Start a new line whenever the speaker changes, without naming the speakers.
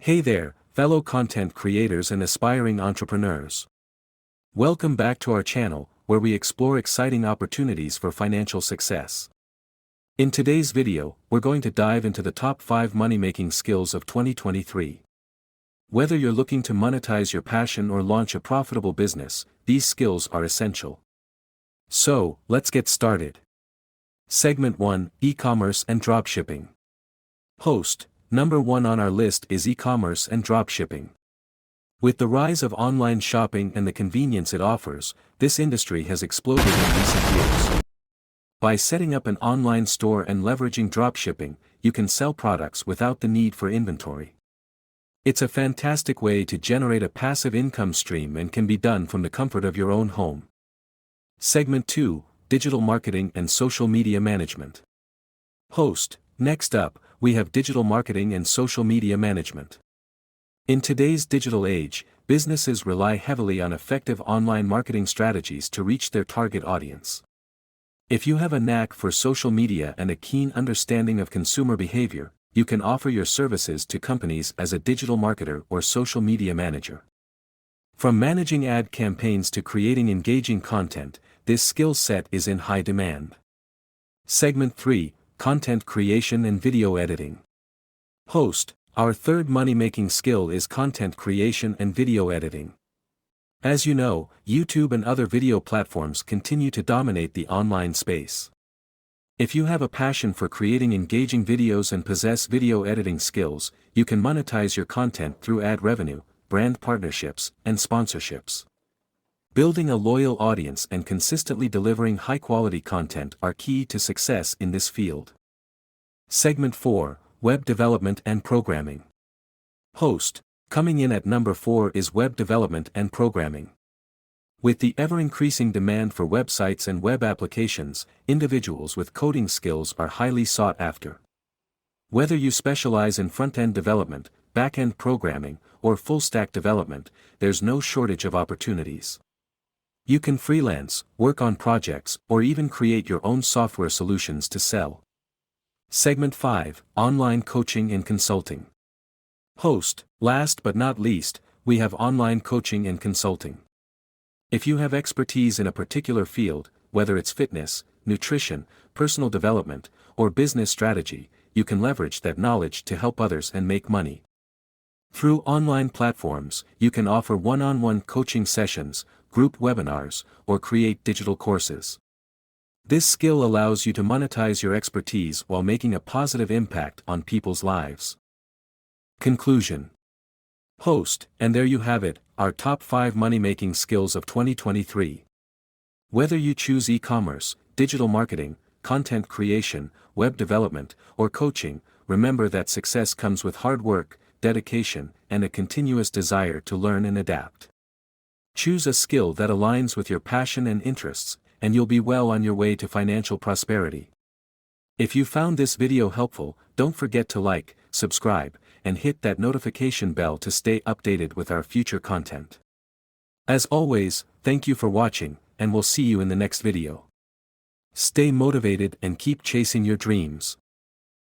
Hey there, fellow content creators and aspiring entrepreneurs. Welcome back to our channel, where we explore exciting opportunities for financial success. In today's video, we're going to dive into the top 5 money-making skills of 2023. Whether you're looking to monetize your passion or launch a profitable business, these skills are essential. So, let's get started. Segment 1: E-commerce and dropshipping. Host. Number 1 on our list is e-commerce and dropshipping. With the rise of online shopping and the convenience it offers, this industry has exploded in recent years. By setting up an online store and leveraging dropshipping, you can sell products without the need for inventory. It's a fantastic way to generate a passive income stream and can be done from the comfort of your own home. Segment 2: Digital marketing and social media management. Host. Next up, we have digital marketing and social media management. In today's digital age, businesses rely heavily on effective online marketing strategies to reach their target audience. If you have a knack for social media and a keen understanding of consumer behavior, you can offer your services to companies as a digital marketer or social media manager. From managing ad campaigns to creating engaging content, this skill set is in high demand. Segment 3: Content creation and video editing. Host. Our third money-making skill is content creation and video editing. As you know, YouTube and other video platforms continue to dominate the online space. If you have a passion for creating engaging videos and possess video editing skills, you can monetize your content through ad revenue, brand partnerships, and sponsorships. Building a loyal audience and consistently delivering high-quality content are key to success in this field. Segment 4: Web development and programming. Host. Coming in at number 4 is web development and programming. With the ever-increasing demand for websites and web applications, individuals with coding skills are highly sought after. Whether you specialize in front-end development, back-end programming, or full-stack development, there's no shortage of opportunities. You can freelance, work on projects, or even create your own software solutions to sell. Segment 5: Online coaching and consulting. Host. Last but not least, we have online coaching and consulting. If you have expertise in a particular field, whether it's fitness, nutrition, personal development, or business strategy, you can leverage that knowledge to help others and make money. Through online platforms, you can offer one-on-one coaching sessions, group webinars, or create digital courses. This skill allows you to monetize your expertise while making a positive impact on people's lives. Conclusion. Host. And there you have it, our top 5 money-making skills of 2023. Whether you choose e-commerce, digital marketing, content creation, web development, or coaching, remember that success comes with hard work, dedication, and a continuous desire to learn and adapt. Choose a skill that aligns with your passion and interests, and you'll be well on your way to financial prosperity. If you found this video helpful, don't forget to like, subscribe, and hit that notification bell to stay updated with our future content. As always, thank you for watching, and we'll see you in the next video. Stay motivated and keep chasing your dreams.